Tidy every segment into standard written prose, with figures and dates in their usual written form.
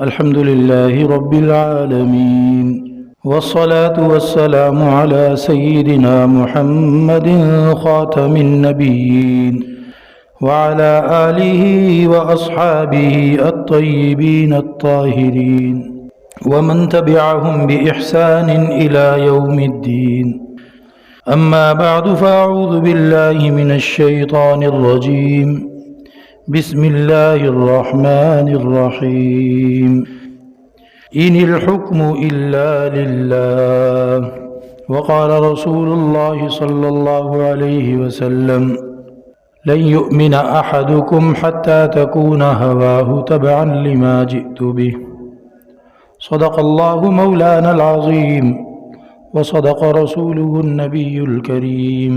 الحمد لله رب العالمين والصلاة والسلام على سيدنا محمد خاتم النبيين وعلى آله وأصحابه الطيبين الطاهرين ومن تبعهم بإحسان إلى يوم الدين. أما بعد فأعوذ بالله من الشيطان الرجيم. بسم الله الرحمن الرحيم. إن الحكم إلا لله وقال رسول الله صلى الله عليه وسلم لن يؤمن أحدكم حتى تكون هواه تبعا لما جئت به. صدق الله مولانا العظيم وصدق رسوله النبي الكريم.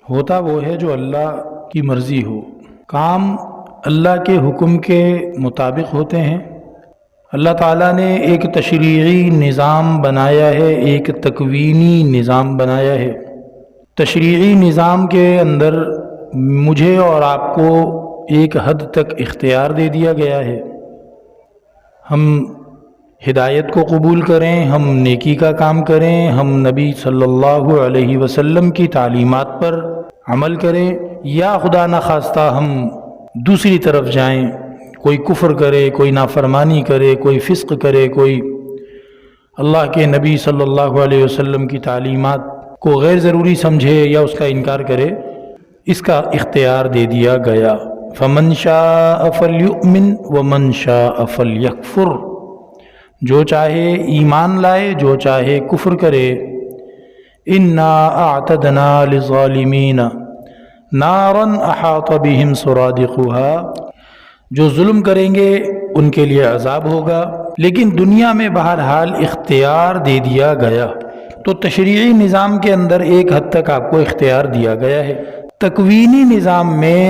ہوتا وہ ہے جو اللہ کی مرضی ہو، کام اللہ کے حکم کے مطابق ہوتے ہیں. اللہ تعالیٰ نے ایک تشریعی نظام بنایا ہے، ایک تکوینی نظام بنایا ہے. تشریعی نظام کے اندر مجھے اور آپ کو ایک حد تک اختیار دے دیا گیا ہے. ہم ہدایت کو قبول کریں، ہم نیکی کا کام کریں، ہم نبی صلی اللہ علیہ وسلم کی تعلیمات پر عمل کریں، یا خدا نخواستہ ہم دوسری طرف جائیں، کوئی کفر کرے، کوئی نافرمانی کرے، کوئی فسق کرے، کوئی اللہ کے نبی صلی اللہ علیہ وسلم کی تعلیمات کو غیر ضروری سمجھے یا اس کا انکار کرے، اس کا اختیار دے دیا گیا. فمن شاء فلیؤمن ومن شاء فلیکفر. جو چاہے ایمان لائے، جو چاہے کفر کرے. انا اعتدنا للظالمین نارا احاط بهم سرادقها. جو ظلم کریں گے ان کے لیے عذاب ہوگا، لیکن دنیا میں بہرحال اختیار دے دیا گیا. تو تشریعی نظام کے اندر ایک حد تک آپ کو اختیار دیا گیا ہے. تکوینی نظام میں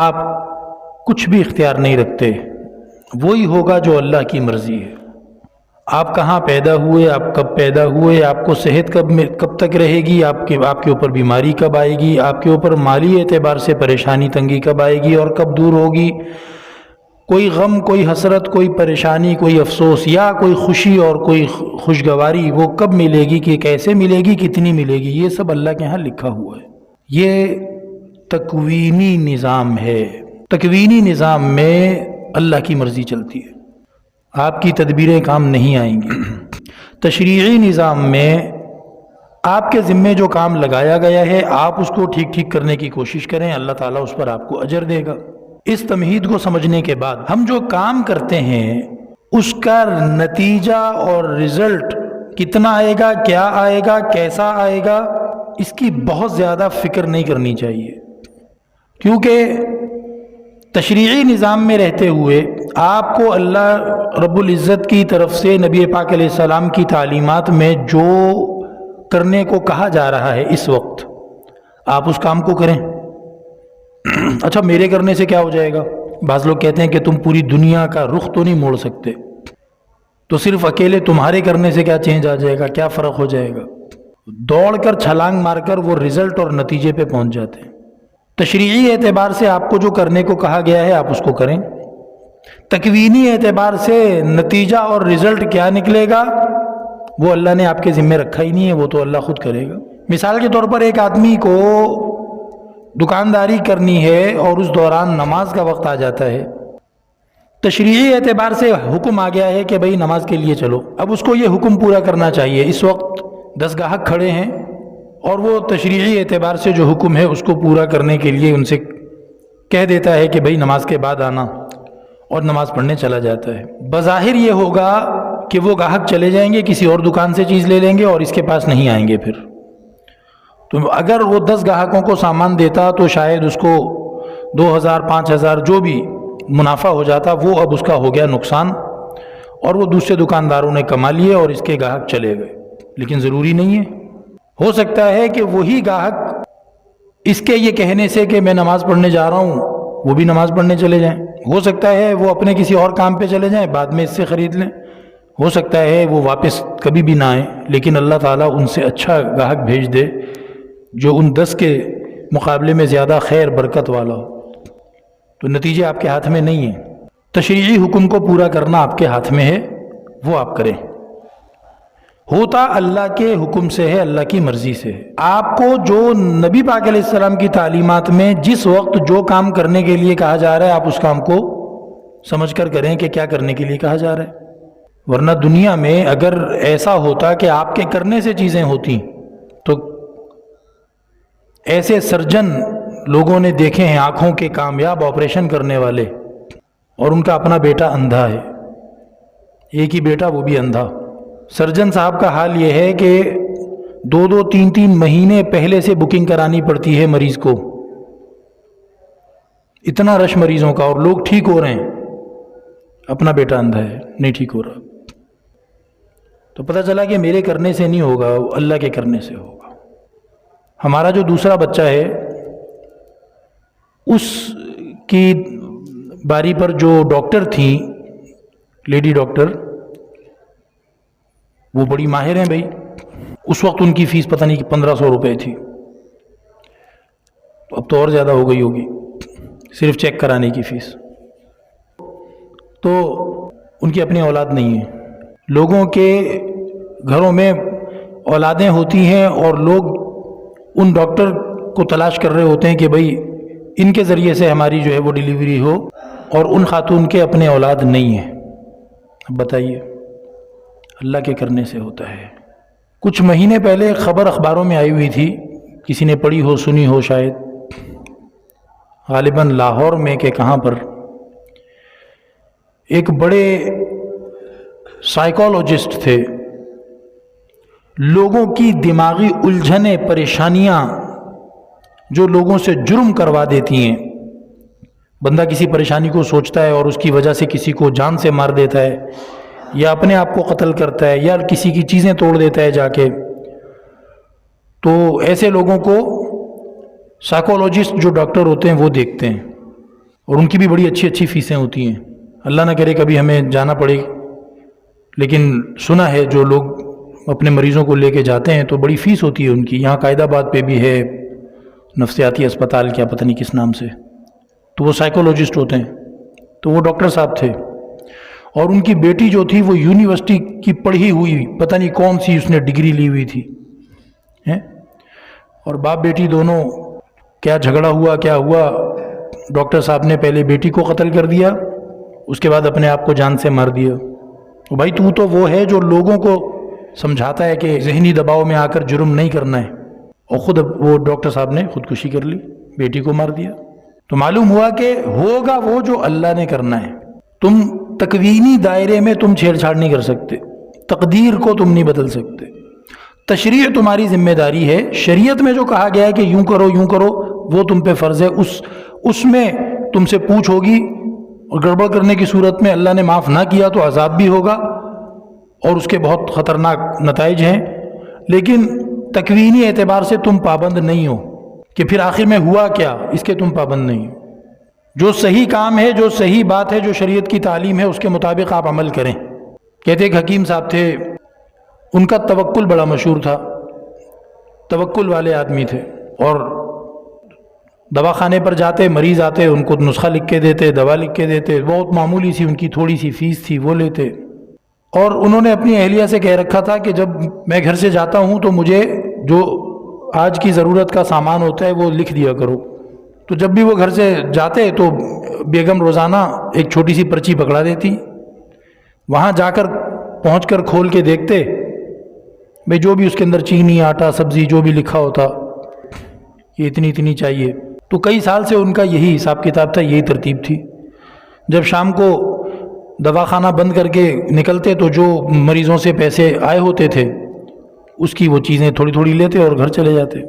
آپ کچھ بھی اختیار نہیں رکھتے، وہی ہوگا جو اللہ کی مرضی ہے. آپ کہاں پیدا ہوئے، آپ کب پیدا ہوئے، آپ کو صحت کب تک رہے گی، آپ کے اوپر بیماری کب آئے گی، آپ کے اوپر مالی اعتبار سے پریشانی تنگی کب آئے گی اور کب دور ہوگی، کوئی غم، کوئی حسرت، کوئی پریشانی، کوئی افسوس یا کوئی خوشی اور کوئی خوشگواری وہ کب ملے گی، کہ کیسے ملے گی، کتنی ملے گی، یہ سب اللہ کے ہاں لکھا ہوا ہے. یہ تکوینی نظام ہے. تکوینی نظام میں اللہ کی مرضی چلتی ہے، آپ کی تدبیریں کام نہیں آئیں گی. تشریعی نظام میں آپ کے ذمے جو کام لگایا گیا ہے، آپ اس کو ٹھیک کرنے کی کوشش کریں، اللہ تعالیٰ اس پر آپ کو اجر دے گا. اس تمہید کو سمجھنے کے بعد ہم جو کام کرتے ہیں اس کا نتیجہ اور رزلٹ کتنا آئے گا، کیا آئے گا، کیسا آئے گا، اس کی بہت زیادہ فکر نہیں کرنی چاہیے. کیونکہ تشریعی نظام میں رہتے ہوئے آپ کو اللہ رب العزت کی طرف سے نبی پاک علیہ السلام کی تعلیمات میں جو کرنے کو کہا جا رہا ہے اس وقت، آپ اس کام کو کریں. اچھا، میرے کرنے سے کیا ہو جائے گا؟ بعض لوگ کہتے ہیں کہ تم پوری دنیا کا رخ تو نہیں موڑ سکتے، تو صرف اکیلے تمہارے کرنے سے کیا چینج آ جائے گا، کیا فرق ہو جائے گا؟ دوڑ کر، چھلانگ مار کر وہ رزلٹ اور نتیجے پہ پہنچ جاتے ہیں. تشریعی اعتبار سے آپ کو جو کرنے کو کہا گیا ہے آپ اس کو کریں. تکوینی اعتبار سے نتیجہ اور رزلٹ کیا نکلے گا وہ اللہ نے آپ کے ذمہ رکھا ہی نہیں ہے، وہ تو اللہ خود کرے گا. مثال کے طور پر ایک آدمی کو دکانداری کرنی ہے اور اس دوران نماز کا وقت آ جاتا ہے. تشریعی اعتبار سے حکم آ گیا ہے کہ بھئی نماز کے لیے چلو. اب اس کو یہ حکم پورا کرنا چاہیے. اس وقت 10 گاہک کھڑے ہیں اور وہ تشریعی اعتبار سے جو حکم ہے اس کو پورا کرنے کے لیے ان سے کہہ دیتا ہے کہ بھئی نماز کے بعد آنا، اور نماز پڑھنے چلا جاتا ہے. بظاہر یہ ہوگا کہ وہ گاہک چلے جائیں گے، کسی اور دکان سے چیز لے لیں گے اور اس کے پاس نہیں آئیں گے پھر. تو اگر وہ 10 گاہکوں کو سامان دیتا تو شاید اس کو 2000 5000 جو بھی منافع ہو جاتا، وہ اب اس کا ہو گیا نقصان، اور وہ دوسرے دکانداروں نے کما لیے اور اس کے گاہک چلے گئے. لیکن ضروری نہیں ہے، ہو سکتا ہے کہ وہی گاہک اس کے یہ کہنے سے کہ میں نماز پڑھنے جا رہا ہوں وہ بھی نماز پڑھنے چلے جائیں. ہو سکتا ہے وہ اپنے کسی اور کام پہ چلے جائیں، بعد میں اس سے خرید لیں. ہو سکتا ہے وہ واپس کبھی بھی نہ آئیں، لیکن اللہ تعالیٰ ان سے اچھا گاہک بھیج دے جو ان 10 کے مقابلے میں زیادہ خیر برکت والا ہو. تو نتیجے آپ کے ہاتھ میں نہیں ہیں. تشریعی حکم کو پورا کرنا آپ کے ہاتھ میں ہے، وہ آپ کریں۔ ہوتا اللہ کے حکم سے ہے، اللہ کی مرضی سے ہے۔ آپ کو جو نبی پاک علیہ السلام کی تعلیمات میں جس وقت جو کام کرنے کے لیے کہا جا رہا ہے، آپ اس کام کو سمجھ کر کریں کہ کیا کرنے کے لیے کہا جا رہا ہے۔ ورنہ دنیا میں اگر ایسا ہوتا کہ آپ کے کرنے سے چیزیں ہوتی تو ایسے سرجن لوگوں نے دیکھے ہیں آنکھوں کے کامیاب آپریشن کرنے والے، اور ان کا اپنا بیٹا اندھا ہے، ایک ہی بیٹا وہ بھی اندھا۔ سرجن صاحب کا حال یہ ہے کہ 2 3 مہینے پہلے سے بکنگ کرانی پڑتی ہے مریض کو، اتنا رش مریضوں کا، اور لوگ ٹھیک ہو رہے ہیں، اپنا بیٹا اندھا ہے، نہیں ٹھیک ہو رہا۔ تو پتہ چلا کہ میرے کرنے سے نہیں ہوگا، اللہ کے کرنے سے ہوگا۔ ہمارا جو دوسرا بچہ ہے، اس کی باری پر جو ڈاکٹر تھی، لیڈی ڈاکٹر، وہ بڑی ماہر ہیں بھائی۔ اس وقت ان کی فیس پتہ نہیں 1500 روپے تھی، اب تو اور زیادہ ہو گئی ہوگی، صرف چیک کرانے کی فیس۔ تو ان کی اپنی اولاد نہیں ہے۔ لوگوں کے گھروں میں اولادیں ہوتی ہیں اور لوگ ان ڈاکٹر کو تلاش کر رہے ہوتے ہیں کہ بھئی ان کے ذریعے سے ہماری جو ہے وہ ڈیلیوری ہو، اور ان خاتون کے اپنے اولاد نہیں ہیں۔ اب بتائیے، اللہ کے کرنے سے ہوتا ہے۔ کچھ مہینے پہلے ایک خبر اخباروں میں آئی ہوئی تھی، کسی نے پڑھی ہو، سنی ہو شاید، غالباً لاہور میں کہ کہاں پر، ایک بڑے سائیکالوجسٹ تھے، لوگوں کی دماغی الجھنیں، پریشانیاں جو لوگوں سے جرم کروا دیتی ہیں۔ بندہ کسی پریشانی کو سوچتا ہے اور اس کی وجہ سے کسی کو جان سے مار دیتا ہے، یا اپنے آپ کو قتل کرتا ہے، یا کسی کی چیزیں توڑ دیتا ہے جا کے۔ تو ایسے لوگوں کو سائیکالوجسٹ جو ڈاکٹر ہوتے ہیں وہ دیکھتے ہیں، اور ان کی بھی بڑی اچھی اچھی فیسیں ہوتی ہیں۔ اللہ نہ کرے کبھی ہمیں جانا پڑے، لیکن سنا ہے جو لوگ اپنے مریضوں کو لے کے جاتے ہیں تو بڑی فیس ہوتی ہے ان کی۔ یہاں قائد آباد پہ بھی ہے نفسیاتی اسپتال، کیا پتہ نہیں کس نام سے، تو وہ سائیکالوجسٹ ہوتے ہیں۔ تو وہ ڈاکٹر صاحب تھے، اور ان کی بیٹی جو تھی وہ یونیورسٹی کی پڑھی ہوئی، پتہ نہیں کون سی اس نے ڈگری لی ہوئی تھی، اور باپ بیٹی دونوں، کیا جھگڑا ہوا، کیا ہوا، ڈاکٹر صاحب نے پہلے بیٹی کو قتل کر دیا، اس کے بعد اپنے آپ کو جان سے مار دیا۔ بھائی تو وہ ہے جو لوگوں کو سمجھاتا ہے کہ ذہنی دباؤ میں آ کر جرم نہیں کرنا ہے، اور خود وہ ڈاکٹر صاحب نے خودکشی کر لی، بیٹی کو مار دیا۔ تو معلوم ہوا کہ ہوگا وہ جو اللہ نے کرنا ہے۔ تم تکوینی دائرے میں تم چھیڑ چھاڑ نہیں کر سکتے، تقدیر کو تم نہیں بدل سکتے، تشریع تمہاری ذمہ داری ہے۔ شریعت میں جو کہا گیا ہے کہ یوں کرو یوں کرو، وہ تم پہ فرض ہے، اس میں تم سے پوچھ ہوگی، اور گڑبڑ کرنے کی صورت میں اللہ نے معاف نہ کیا تو عذاب بھی ہوگا، اور اس کے بہت خطرناک نتائج ہیں۔ لیکن تکوینی اعتبار سے تم پابند نہیں ہو کہ پھر آخر میں ہوا کیا، اس کے تم پابند نہیں ہو۔ جو صحیح کام ہے، جو صحیح بات ہے، جو شریعت کی تعلیم ہے، اس کے مطابق آپ عمل کریں۔ کہتے ایک حکیم صاحب تھے، ان کا توکل بڑا مشہور تھا، توکل والے آدمی تھے، اور دواخانے پر جاتے، مریض آتے، ان کو نسخہ لکھ کے دیتے، دوا لکھ کے دیتے، بہت معمولی سی ان کی تھوڑی سی فیس تھی، وہ لیتے۔ اور انہوں نے اپنی اہلیہ سے کہہ رکھا تھا کہ جب میں گھر سے جاتا ہوں تو مجھے جو آج کی ضرورت کا سامان ہوتا ہے وہ لکھ دیا کرو۔ تو جب بھی وہ گھر سے جاتے تو بیگم روزانہ ایک چھوٹی سی پرچی پکڑا دیتی، وہاں جا کر پہنچ کر کھول کے دیکھتے، بھئی جو بھی اس کے اندر چینی، آٹا، سبزی جو بھی لکھا ہوتا، یہ اتنی اتنی چاہیے۔ تو کئی سال سے ان کا یہی حساب کتاب تھا، یہی ترتیب تھی۔ جب شام کو دواخانہ بند کر کے نکلتے تو جو مریضوں سے پیسے آئے ہوتے تھے اس کی وہ چیزیں تھوڑی تھوڑی لیتے اور گھر چلے جاتے۔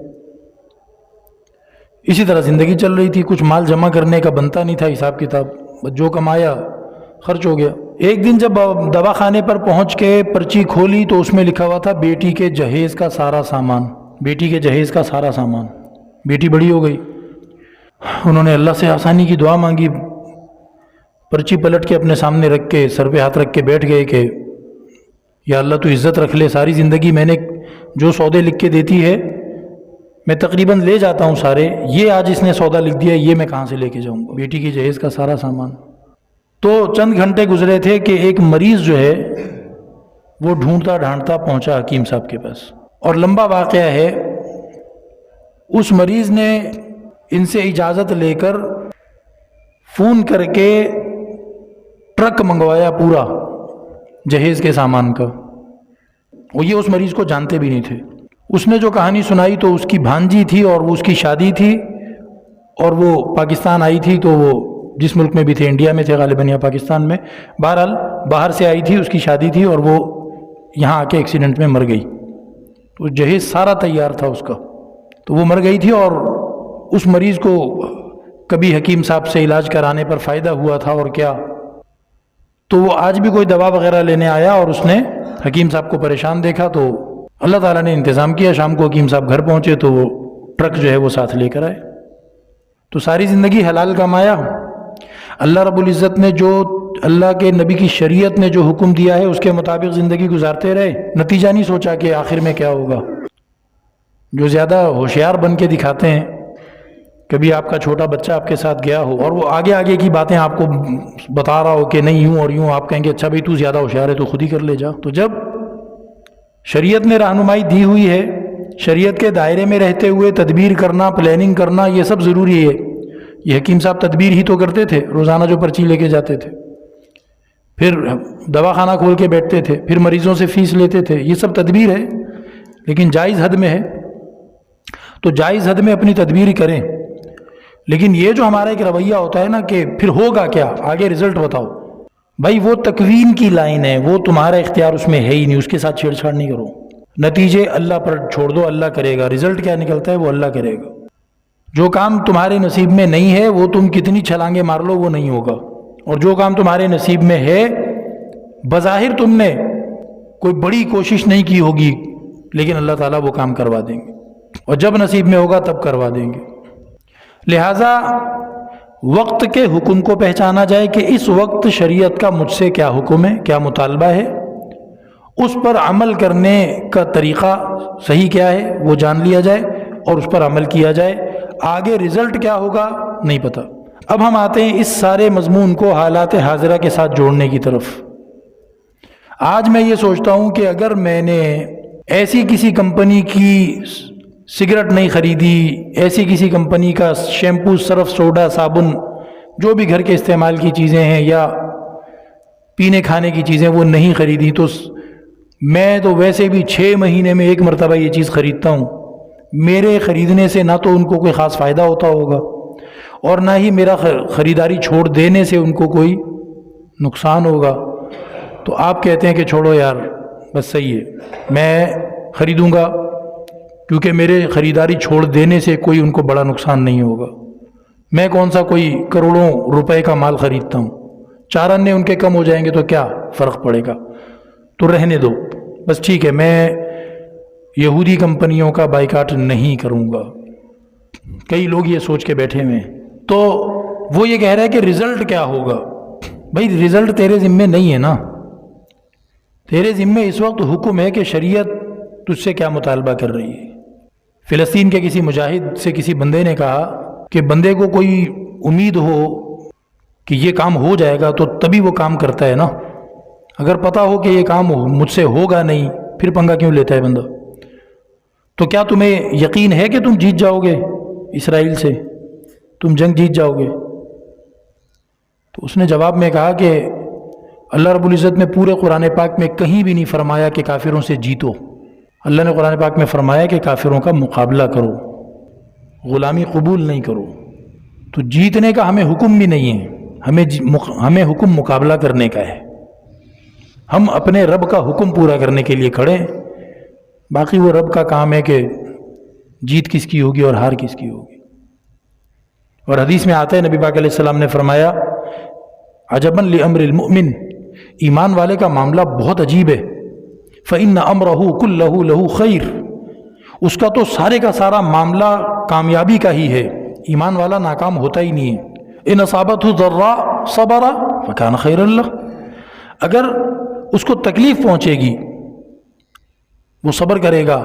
اسی طرح زندگی چل رہی تھی، کچھ مال جمع کرنے کا بنتا نہیں تھا حساب کتاب، جو کمایا خرچ ہو گیا۔ ایک دن جب دواخانے پر پہنچ کے پرچی کھولی تو اس میں لکھا ہوا تھا بیٹی کے جہیز کا سارا سامان، بیٹی کے جہیز کا سارا سامان۔ بیٹی بڑی ہو گئی، انہوں نے اللہ سے آسانی کی دعا مانگی، پرچی پلٹ کے اپنے سامنے رکھ کے سر پہ ہاتھ رکھ کے بیٹھ گئے کہ یا اللہ تو عزت رکھ لے، ساری زندگی میں نے جو سودے لکھ کے دیتی ہے میں تقریباً لے جاتا ہوں سارے، یہ آج اس نے سودا لکھ دیا، یہ میں کہاں سے لے کے جاؤں گا؟ بیٹی کی جہیز کا سارا سامان۔ تو چند گھنٹے گزرے تھے کہ ایک مریض جو ہے وہ ڈھونڈتا ڈھانڈتا پہنچا حکیم صاحب کے پاس، اور لمبا واقعہ ہے۔ اس مریض نے ان سے اجازت لے کر فون کر کے ٹرک منگوایا پورا جہیز کے سامان کا، وہ یہ اس مریض کو جانتے بھی نہیں تھے۔ اس نے جو کہانی سنائی تو اس کی بھانجی تھی اور وہ اس کی شادی تھی، اور وہ پاکستان آئی تھی، تو وہ جس ملک میں بھی تھے، انڈیا میں تھے غالباً یا پاکستان میں، بہرحال باہر سے آئی تھی، اس کی شادی تھی، اور وہ یہاں آ کے ایکسیڈنٹ میں مر گئی۔ تو جہیز سارا تیار تھا اس کا، تو وہ مر گئی تھی، اور اس مریض کو کبھی حکیم صاحب سے علاج کرانے پر فائدہ ہوا تھا اور کیا، تو وہ آج بھی کوئی دوا وغیرہ لینے آیا اور اس نے حکیم صاحب کو پریشان دیکھا، تو اللہ تعالیٰ نے انتظام کیا، شام کو حکیم صاحب گھر پہنچے تو وہ ٹرک جو ہے وہ ساتھ لے کر آئے۔ تو ساری زندگی حلال کمایا، اللہ رب العزت نے جو اللہ کے نبی کی شریعت نے جو حکم دیا ہے اس کے مطابق زندگی گزارتے رہے، نتیجہ نہیں سوچا کہ آخر میں کیا ہوگا۔ جو زیادہ ہوشیار بن کے دکھاتے ہیں، کبھی آپ کا چھوٹا بچہ آپ کے ساتھ گیا ہو اور وہ آگے آگے کی باتیں آپ کو بتا رہا ہو کہ نہیں یوں اور یوں، آپ کہیں گے اچھا بھائی تو زیادہ ہوشیار ہے تو خود ہی کر لے جا۔ تو جب شریعت نے رہنمائی دی ہوئی ہے، شریعت کے دائرے میں رہتے ہوئے تدبیر کرنا، پلاننگ کرنا، یہ سب ضروری ہے۔ یہ حکیم صاحب تدبیر ہی تو کرتے تھے، روزانہ جو پرچی لے کے جاتے تھے، پھر دواخانہ کھول کے بیٹھتے تھے، پھر مریضوں سے فیس لیتے تھے، یہ سب تدبیر ہے، لیکن جائز حد میں ہے۔ تو جائز حد میں اپنی تدبیر کریں، لیکن یہ جو ہمارا ایک رویہ ہوتا ہے نا کہ پھر ہوگا کیا، آگے رزلٹ بتاؤ، بھائی وہ تکوین کی لائن ہے، وہ تمہارا اختیار اس میں ہے ہی نہیں، اس کے ساتھ چھیڑ چھاڑ نہیں کرو، نتیجے اللہ پر چھوڑ دو، اللہ کرے گا، رزلٹ کیا نکلتا ہے وہ اللہ کرے گا۔ جو کام تمہارے نصیب میں نہیں ہے وہ تم کتنی چھلانگیں مار لو وہ نہیں ہوگا، اور جو کام تمہارے نصیب میں ہے بظاہر تم نے کوئی بڑی کوشش نہیں کی ہوگی، لیکن اللہ تعالیٰ وہ کام کروا دیں گے، اور جب نصیب میں ہوگا تب کروا دیں گے۔ لہٰذا وقت کے حکم کو پہچانا جائے کہ اس وقت شریعت کا مجھ سے کیا حکم ہے، کیا مطالبہ ہے، اس پر عمل کرنے کا طریقہ صحیح کیا ہے وہ جان لیا جائے اور اس پر عمل کیا جائے۔ آگے رزلٹ کیا ہوگا نہیں پتہ۔ اب ہم آتے ہیں اس سارے مضمون کو حالات حاضرہ کے ساتھ جوڑنے کی طرف۔ آج میں یہ سوچتا ہوں کہ اگر میں نے ایسی کسی کمپنی کی سگریٹ نہیں خریدی، ایسی کسی کمپنی کا شیمپو، سرف، سوڈا، صابن، جو بھی گھر کے استعمال کی چیزیں ہیں یا پینے کھانے کی چیزیں وہ نہیں خریدی، تو میں تو ویسے بھی 6 مہینے میں 1 مرتبہ یہ چیز خریدتا ہوں۔ میرے خریدنے سے نہ تو ان کو کوئی خاص فائدہ ہوتا ہوگا اور نہ ہی میرا خریداری چھوڑ دینے سے ان کو کوئی نقصان ہوگا۔ تو آپ کہتے ہیں کہ چھوڑو یار بس صحیح ہے، میں خریدوں گا کیونکہ میرے خریداری چھوڑ دینے سے کوئی ان کو بڑا نقصان نہیں ہوگا، میں کون سا کوئی کروڑوں روپے کا مال خریدتا ہوں، 4 انے ان کے کم ہو جائیں گے تو کیا فرق پڑے گا، تو رہنے دو بس ٹھیک ہے، میں یہودی کمپنیوں کا بائیکاٹ نہیں کروں گا۔ کئی لوگ یہ سوچ کے بیٹھے ہوئے ہیں، تو وہ یہ کہہ رہا ہے کہ رزلٹ کیا ہوگا۔ بھائی رزلٹ تیرے ذمے نہیں ہے نا، تیرے ذمے اس وقت حکم ہے کہ شریعت تجھ سے کیا مطالبہ کر رہی ہے۔ فلسطین کے کسی مجاہد سے کسی بندے نے کہا کہ بندے کو کوئی امید ہو کہ یہ کام ہو جائے گا تو تبھی وہ کام کرتا ہے نا، اگر پتہ ہو کہ یہ کام مجھ سے ہوگا نہیں پھر پنگا کیوں لیتا ہے بندہ؟ تو کیا تمہیں یقین ہے کہ تم جیت جاؤ گے اسرائیل سے، تم جنگ جیت جاؤ گے؟ تو اس نے جواب میں کہا کہ اللہ رب العزت نے پورے قرآن پاک میں کہیں بھی نہیں فرمایا کہ کافروں سے جیتو، اللہ نے قرآن پاک میں فرمایا کہ کافروں کا مقابلہ کرو، غلامی قبول نہیں کرو۔ تو جیتنے کا ہمیں حکم بھی نہیں ہے، ہمیں حکم مقابلہ کرنے کا ہے، ہم اپنے رب کا حکم پورا کرنے کے لیے کھڑے ہیں، باقی وہ رب کا کام ہے کہ جیت کس کی ہوگی اور ہار کس کی ہوگی۔ اور حدیث میں آتا ہے نبی پاک علیہ السلام نے فرمایا عجباً لامر المؤمن، ایمان والے کا معاملہ بہت عجیب ہے، فإن امرہ کلہ لہ خیر، اس کا تو سارے کا سارا معاملہ کامیابی کا ہی ہے، ایمان والا ناکام ہوتا ہی نہیں ہے۔ ان اصابتہ ضراء صبر فکان خیرا لہ، اگر اس کو تکلیف پہنچے گی وہ صبر کرے گا،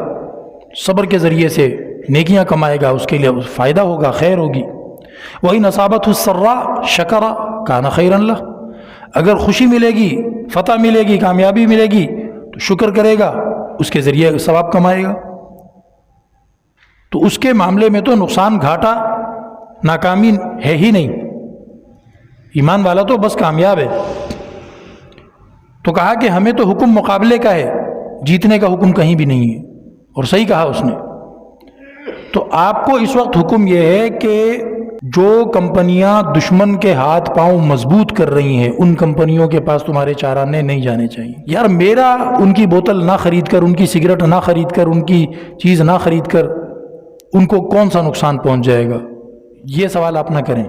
صبر کے ذریعے سے نیکیاں کمائے گا، اس کے لیے فائدہ ہوگا، خیر ہوگی۔ وَإِنْ أَصَابَتْهُ السَّرَّاءُ شَكَرَ كَانَ خَيْرًا لَهُ، اگر خوشی ملے گی، فتح ملے گی، کامیابی ملے گی تو شکر کرے گا، اس کے ذریعے ثواب کمائے گا۔ تو اس کے معاملے میں تو نقصان، گھاٹا، ناکامی ہے ہی نہیں، ایمان والا تو بس کامیاب ہے۔ تو کہا کہ ہمیں تو حکم مقابلے کا ہے، جیتنے کا حکم کہیں بھی نہیں ہے، اور صحیح کہا اس نے۔ تو آپ کو اس وقت حکم یہ ہے کہ جو کمپنیاں دشمن کے ہاتھ پاؤں مضبوط کر رہی ہیں ان کمپنیوں کے پاس تمہارے چار آنے نہیں جانے چاہیے۔ یار میرا ان کی بوتل نہ خرید کر، ان کی سگریٹ نہ خرید کر، ان کی چیز نہ خرید کر ان کو کون سا نقصان پہنچ جائے گا، یہ سوال آپ نہ کریں۔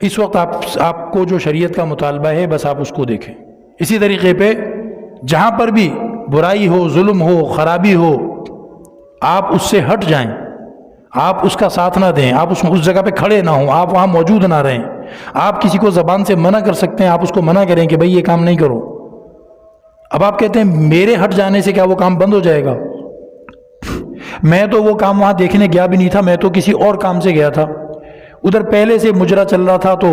اس وقت آپ کو جو شریعت کا مطالبہ ہے بس آپ اس کو دیکھیں۔ اسی طریقے پہ جہاں پر بھی برائی ہو، ظلم ہو، خرابی ہو، آپ اس سے ہٹ جائیں، آپ اس کا ساتھ نہ دیں، آپ اس جگہ پہ کھڑے نہ ہوں، آپ وہاں موجود نہ رہیں۔ آپ کسی کو زبان سے منع کر سکتے ہیں، آپ اس کو منع کریں کہ بھئی یہ کام نہیں کرو۔ اب آپ کہتے ہیں میرے ہٹ جانے سے کیا وہ کام بند ہو جائے گا؟ میں تو وہ کام وہاں دیکھنے گیا بھی نہیں تھا، میں تو کسی اور کام سے گیا تھا، ادھر پہلے سے مجرا چل رہا تھا تو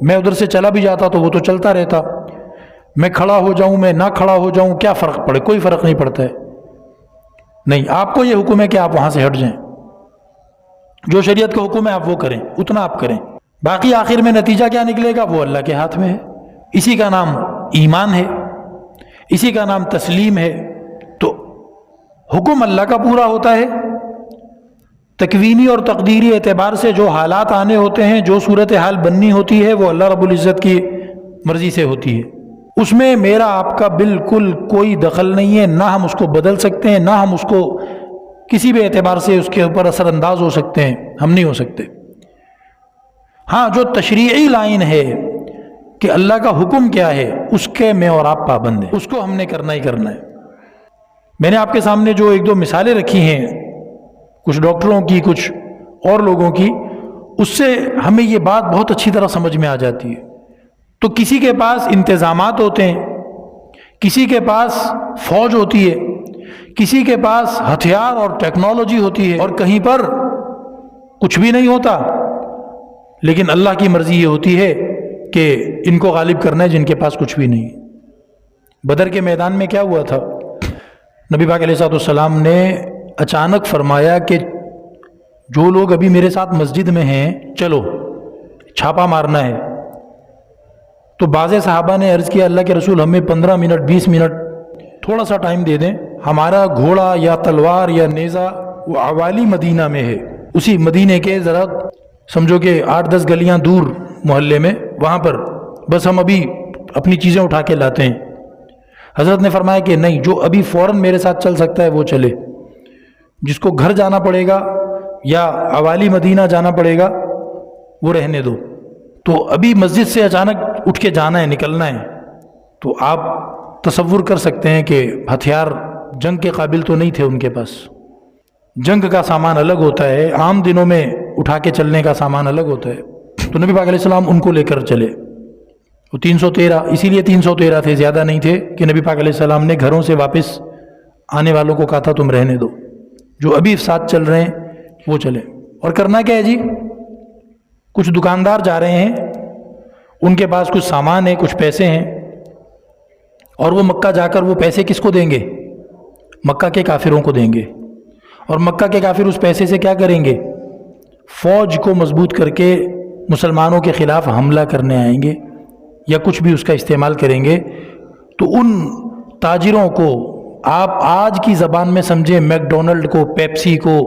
میں ادھر سے چلا بھی جاتا تو وہ تو چلتا رہتا، میں کھڑا ہو جاؤں میں نہ کھڑا ہو جاؤں کیا فرق پڑے؟ کوئی فرق نہیں پڑتا ہے۔ نہیں، آپ کو یہ حکم ہے کہ آپ وہاں سے ہٹ جائیں، جو شریعت کا حکم ہے آپ وہ کریں، اتنا آپ کریں، باقی آخر میں نتیجہ کیا نکلے گا وہ اللہ کے ہاتھ میں ہے۔ اسی کا نام ایمان ہے، اسی کا نام تسلیم ہے۔ تو حکم اللہ کا پورا ہوتا ہے، تکوینی اور تقدیری اعتبار سے جو حالات آنے ہوتے ہیں، جو صورتحال بننی ہوتی ہے وہ اللہ رب العزت کی مرضی سے ہوتی ہے، اس میں میرا آپ کا بالکل کوئی دخل نہیں ہے، نہ ہم اس کو بدل سکتے ہیں، نہ ہم اس کو کسی بھی اعتبار سے اس کے اوپر اثر انداز ہو سکتے ہیں، ہم نہیں ہو سکتے۔ ہاں، جو تشریعی لائن ہے کہ اللہ کا حکم کیا ہے اس کے میں اور آپ پابند ہیں، اس کو ہم نے کرنا ہی کرنا ہے۔ میں نے آپ کے سامنے جو ایک دو مثالیں رکھی ہیں، کچھ ڈاکٹروں کی، کچھ اور لوگوں کی، اس سے ہمیں یہ بات بہت اچھی طرح سمجھ میں آ جاتی ہے۔ تو کسی کے پاس انتظامات ہوتے ہیں، کسی کے پاس فوج ہوتی ہے، کسی کے پاس ہتھیار اور ٹیکنالوجی ہوتی ہے، اور کہیں پر کچھ بھی نہیں ہوتا، لیکن اللہ کی مرضی یہ ہوتی ہے کہ ان کو غالب کرنا ہے جن کے پاس کچھ بھی نہیں۔ بدر کے میدان میں کیا ہوا تھا؟ نبی پاک علیہ السلام نے اچانک فرمایا کہ جو لوگ ابھی میرے ساتھ مسجد میں ہیں چلو چھاپا مارنا ہے۔ تو بعض صحابہ نے عرض کیا اللہ کے رسول ہمیں 15 منٹ 20 منٹ تھوڑا سا ٹائم دے دیں، ہمارا گھوڑا یا تلوار یا نیزہ وہ عوالی مدینہ میں ہے، اسی مدینے کے ذرا سمجھو کہ 8-10 گلیاں دور محلے میں، وہاں پر بس ہم ابھی اپنی چیزیں اٹھا کے لاتے ہیں۔ حضرت نے فرمایا کہ نہیں، جو ابھی فوراً میرے ساتھ چل سکتا ہے وہ چلے، جس کو گھر جانا پڑے گا یا عوالی مدینہ جانا پڑے گا وہ رہنے دو۔ تو ابھی مسجد سے اچانک اٹھ کے جانا ہے، نکلنا ہے، تو آپ تصور کر سکتے ہیں کہ ہتھیار جنگ کے قابل تو نہیں تھے ان کے پاس، جنگ کا سامان الگ ہوتا ہے، عام دنوں میں اٹھا کے چلنے کا سامان الگ ہوتا ہے۔ تو نبی پاک علیہ السلام ان کو لے کر چلے، وہ 313، اسی لیے 313 تھے، زیادہ نہیں تھے، کہ نبی پاک علیہ السلام نے گھروں سے واپس آنے والوں کو کہا تھا تم رہنے دو، جو ابھی ساتھ چل رہے ہیں وہ چلے۔ اور کرنا کیا ہے جی؟ کچھ دکاندار جا رہے ہیں، ان کے پاس کچھ سامان ہے، کچھ پیسے ہیں، اور وہ مکہ جا کر وہ پیسے کس کو دیں گے؟ مکہ کے کافروں کو دیں گے، اور مکہ کے کافر اس پیسے سے کیا کریں گے؟ فوج کو مضبوط کر کے مسلمانوں کے خلاف حملہ کرنے آئیں گے یا کچھ بھی اس کا استعمال کریں گے۔ تو ان تاجروں کو آپ آج کی زبان میں سمجھیں، میک ڈونلڈ کو، پیپسی کو،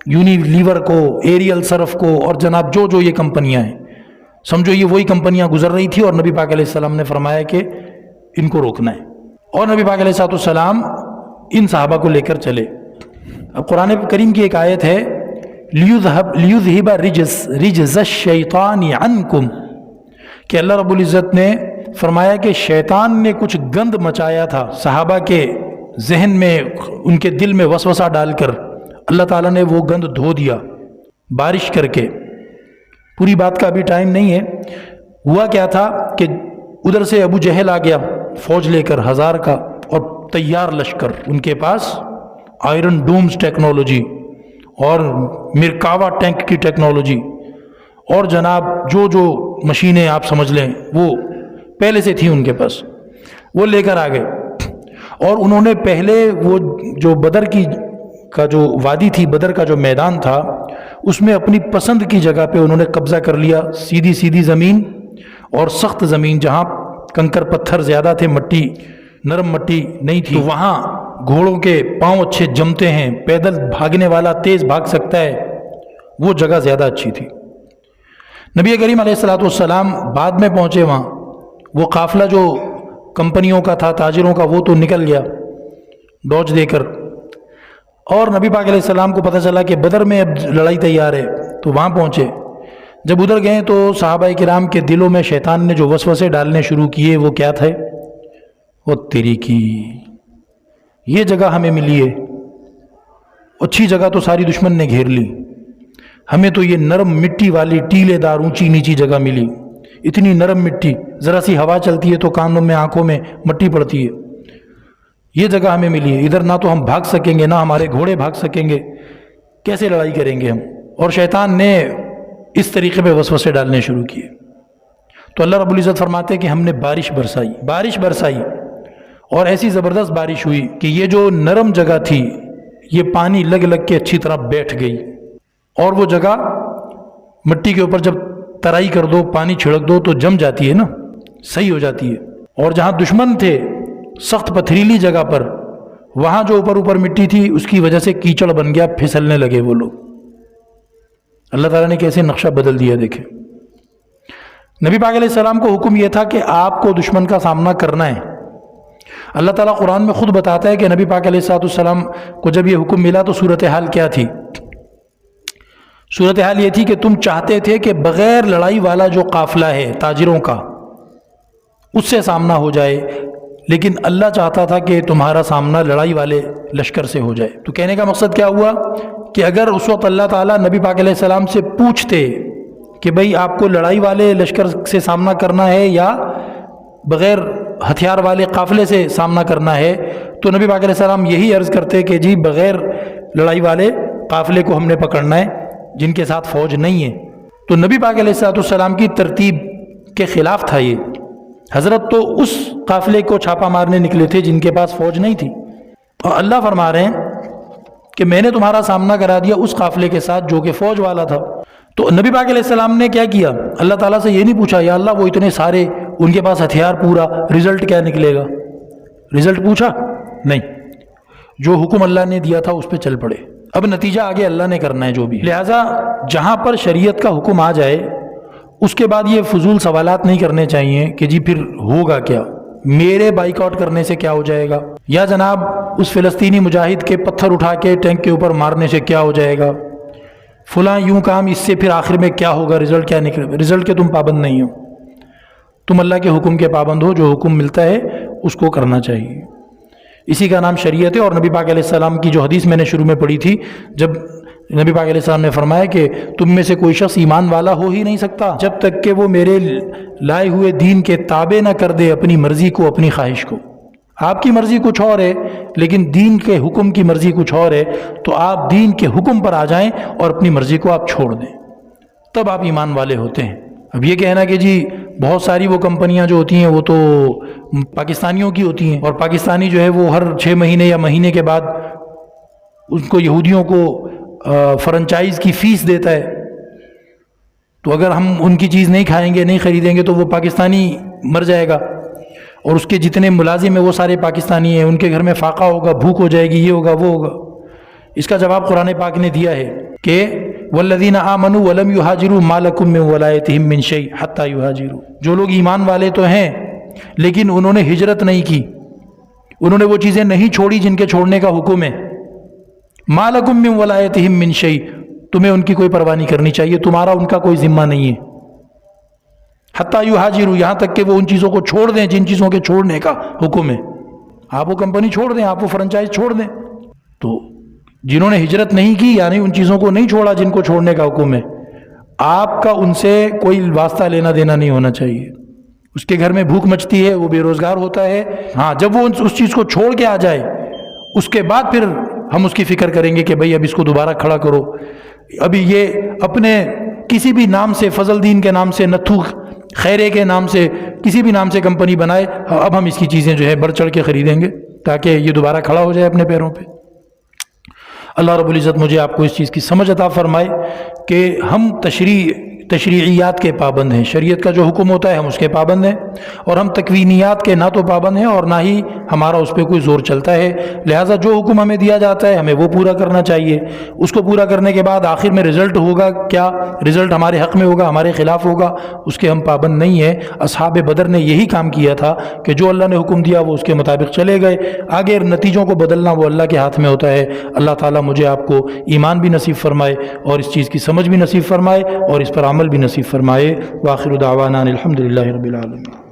یونیلیور کو، ایریل سرف کو، اور جناب جو جو یہ کمپنیاں ہیں، سمجھو یہ وہی کمپنیاں گزر رہی تھی، اور نبی پاک علیہ السلام نے فرمایا کہ ان کو روکنا ہے، اور نبی پاک علیہ السلام ان صحابہ کو لے کر چلے۔ اب قرآن کریم کی ایک آیت ہے لِيُذْهِبَ رِجْزَ الشَّيْطَانِ عَنْكُمْ، کہ اللہ رب العزت نے فرمایا کہ شیطان نے کچھ گند مچایا تھا صحابہ کے ذہن میں، ان کے دل میں وسوسہ ڈال کر، اللہ تعالیٰ نے وہ گند دھو دیا بارش کر کے۔ پوری بات کا ابھی ٹائم نہیں ہے۔ ہوا کیا تھا کہ ادھر سے ابو جہل آ گیا فوج لے کر 1000 کا، اور تیار لشکر، ان کے پاس آئرن ڈومز ٹیکنالوجی اور مرکاوا ٹینک کی ٹیکنالوجی، اور جناب جو جو مشینیں آپ سمجھ لیں وہ پہلے سے تھی ان کے پاس، وہ لے کر آ گئے، اور انہوں نے پہلے وہ جو بدر کا جو وادی تھی، بدر کا جو میدان تھا، اس میں اپنی پسند کی جگہ پہ انہوں نے قبضہ کر لیا، سیدھی زمین اور سخت زمین، جہاں کنکر پتھر زیادہ تھے، مٹی نرم مٹی نہیں تھی، تو وہاں گھوڑوں کے پاؤں اچھے جمتے ہیں، پیدل بھاگنے والا تیز بھاگ سکتا ہے، وہ جگہ زیادہ اچھی تھی۔ نبی کریم علیہ الصلوۃ والسلام بعد میں پہنچے وہاں، وہ قافلہ جو کمپنیوں کا تھا، تاجروں کا، وہ تو نکل گیا ڈوج دے کر، اور نبی پاک علیہ السلام کو پتہ چلا کہ بدر میں اب لڑائی تیار ہے، تو وہاں پہنچے۔ جب ادھر گئے تو صحابہ کرام کے دلوں میں شیطان نے جو وسوسے ڈالنے شروع کیے، وہ کیا تھے؟ وہ تیری کی یہ جگہ ہمیں ملی ہے، اچھی جگہ تو ساری دشمن نے گھیر لی، ہمیں تو یہ نرم مٹی والی ٹیلے دار اونچی نیچی جگہ ملی، اتنی نرم مٹی، ذرا سی ہوا چلتی ہے تو کانوں میں آنکھوں میں مٹی پڑتی ہے، یہ جگہ ہمیں ملی ہے، ادھر نہ تو ہم بھاگ سکیں گے، نہ ہمارے گھوڑے بھاگ سکیں گے، کیسے لڑائی کریں گے ہم؟ اور شیطان نے اس طریقے پہ وسوسے ڈالنے شروع کیے۔ تو اللہ رب العزت فرماتے ہیں کہ ہم نے بارش برسائی، اور ایسی زبردست بارش ہوئی کہ یہ جو نرم جگہ تھی، یہ پانی لگ کے اچھی طرح بیٹھ گئی، اور وہ جگہ مٹی کے اوپر جب ترائی کر دو، پانی چھڑک دو تو جم جاتی ہے نا، صحیح ہو جاتی ہے۔ اور جہاں دشمن تھے سخت پتھریلی جگہ پر، وہاں جو اوپر مٹی تھی، اس کی وجہ سے کیچڑ بن گیا، پھسلنے لگے وہ لوگ۔ اللہ تعالیٰ نے کیسے نقشہ بدل دیا دیکھیں۔ نبی پاک علیہ السلام کو حکم یہ تھا کہ آپ کو دشمن کا سامنا کرنا ہے۔ اللہ تعالیٰ قرآن میں خود بتاتا ہے کہ نبی پاک علیہ السلام کو جب یہ حکم ملا تو صورتحال کیا تھی؟ صورتحال یہ تھی کہ تم چاہتے تھے کہ بغیر لڑائی والا جو قافلہ ہے تاجروں کا، اس سے سامنا ہو جائے، لیکن اللہ چاہتا تھا کہ تمہارا سامنا لڑائی والے لشکر سے ہو جائے۔ تو کہنے کا مقصد کیا ہوا کہ اگر اس وقت اللہ تعالیٰ نبی پاک علیہ السلام سے پوچھتے کہ بھئی آپ کو لڑائی والے لشکر سے سامنا کرنا ہے یا بغیر ہتھیار والے قافلے سے سامنا کرنا ہے، تو نبی پاک علیہ السلام یہی عرض کرتے کہ جی بغیر لڑائی والے قافلے کو ہم نے پکڑنا ہے، جن کے ساتھ فوج نہیں ہے۔ تو نبی پاک علیہ السلام کی ترتیب کے خلاف تھا یہ۔ حضرت تو اس قافلے کو چھاپا مارنے نکلے تھے جن کے پاس فوج نہیں تھی، اور اللہ فرما رہے ہیں کہ میں نے تمہارا سامنا کرا دیا اس قافلے کے ساتھ جو کہ فوج والا تھا۔ تو نبی پاک علیہ السلام نے کیا کیا؟ اللہ تعالیٰ سے یہ نہیں پوچھا یا اللہ وہ اتنے سارے، ان کے پاس ہتھیار پورا، رزلٹ کیا نکلے گا؟ رزلٹ پوچھا نہیں، جو حکم اللہ نے دیا تھا اس پہ چل پڑے۔ اب نتیجہ آگے اللہ نے کرنا ہے جو بھی، لہٰذا جہاں پر شریعت کا حکم آ جائے اس کے بعد یہ فضول سوالات نہیں کرنے چاہیے کہ جی پھر ہوگا کیا، میرے بائیک آؤٹ کرنے سے کیا ہو جائے گا، یا جناب اس فلسطینی مجاہد کے پتھر اٹھا کے ٹینک کے اوپر مارنے سے کیا ہو جائے گا، فلاں یوں کام، اس سے پھر آخر میں کیا ہوگا، رزلٹ کیا نکلے گا۔ رزلٹ کے تم پابند نہیں ہو، تم اللہ کے حکم کے پابند ہو، جو حکم ملتا ہے اس کو کرنا چاہیے، اسی کا نام شریعت ہے۔ اور نبی پاک علیہ السلام کی جو حدیث میں نے شروع میں پڑھی تھی، جب نبی پاک علیہ السلام نے فرمایا کہ تم میں سے کوئی شخص ایمان والا ہو ہی نہیں سکتا جب تک کہ وہ میرے لائے ہوئے دین کے تابع نہ کر دے اپنی مرضی کو، اپنی خواہش کو۔ آپ کی مرضی کچھ اور ہے لیکن دین کے حکم کی مرضی کچھ اور ہے، تو آپ دین کے حکم پر آ جائیں اور اپنی مرضی کو آپ چھوڑ دیں، تب آپ ایمان والے ہوتے ہیں۔ اب یہ کہنا کہ جی بہت ساری وہ کمپنیاں جو ہوتی ہیں وہ تو پاکستانیوں کی ہوتی ہیں، اور پاکستانی جو ہے وہ ہر 6 مہینے یا مہینے کے بعد ان کو یہودیوں کو فرنچائز کی فیس دیتا ہے، تو اگر ہم ان کی چیز نہیں کھائیں گے، نہیں خریدیں گے تو وہ پاکستانی مر جائے گا، اور اس کے جتنے ملازم ہیں وہ سارے پاکستانی ہیں، ان کے گھر میں فاقہ ہوگا، بھوک ہو جائے گی، یہ ہوگا وہ ہوگا۔ اس کا جواب قرآن پاک نے دیا ہے کہ والذین آمنوا ولم یہاجروا ما لکم من ولایتہم من شیء حتی یہاجروا، جو لوگ ایمان والے تو ہیں لیکن انہوں نے ہجرت نہیں کی، انہوں نے وہ چیزیں نہیں چھوڑی جن کے چھوڑنے کا حکم ہے۔ ما لکم من ولایتہم من شیء، تمہیں ان کی کوئی پرواہ نہیں کرنی چاہیے، تمہارا ان کا کوئی ذمہ نہیں ہے۔ حتی یہاجروا، یہاں تک کہ وہ ان چیزوں کو چھوڑ دیں جن چیزوں کے چھوڑنے کا حکم ہے۔ آپ وہ کمپنی چھوڑ دیں، آپ وہ فرنچائز چھوڑ دیں۔ تو جنہوں نے ہجرت نہیں کی یعنی ان چیزوں کو نہیں چھوڑا جن کو چھوڑنے کا حکم ہے، آپ کا ان سے کوئی واسطہ لینا دینا نہیں ہونا چاہیے۔ اس کے گھر میں بھوک مچتی ہے، وہ بے روزگار ہوتا ہے، ہاں جب وہ اس چیز کو چھوڑ کے آ جائے اس کے بعد پھر ہم اس کی فکر کریں گے کہ بھئی اب اس کو دوبارہ کھڑا کرو۔ ابھی یہ اپنے کسی بھی نام سے، فضل دین کے نام سے، نتھو خیرے کے نام سے کسی بھی نام سے کمپنی بنائے، اب ہم اس کی چیزیں جو ہے بڑھ چڑھ کے خریدیں گے تاکہ یہ دوبارہ کھڑا ہو جائے اپنے پیروں پہ۔ اللہ رب العزت مجھے آپ کو اس چیز کی سمجھ عطا فرمائے کہ ہم تشریعیات کے پابند ہیں، شریعت کا جو حکم ہوتا ہے ہم اس کے پابند ہیں، اور ہم تکوینیات کے نہ تو پابند ہیں اور نہ ہی ہمارا اس پہ کوئی زور چلتا ہے۔ لہٰذا جو حکم ہمیں دیا جاتا ہے ہمیں وہ پورا کرنا چاہیے۔ اس کو پورا کرنے کے بعد آخر میں رزلٹ ہوگا کیا، رزلٹ ہمارے حق میں ہوگا ہمارے خلاف ہوگا، اس کے ہم پابند نہیں ہیں۔ اصحاب بدر نے یہی کام کیا تھا کہ جو اللہ نے حکم دیا وہ اس کے مطابق چلے گئے، آگے نتیجوں کو بدلنا وہ اللہ کے ہاتھ میں ہوتا ہے۔ اللہ تعالیٰ مجھے آپ کو ایمان بھی نصیب فرمائے اور اس چیز کی سمجھ بھی نصیب فرمائے اور اس پر عمل بھی نصیب فرمائے۔ وآخر دعوانا الحمد للہ رب العالمین۔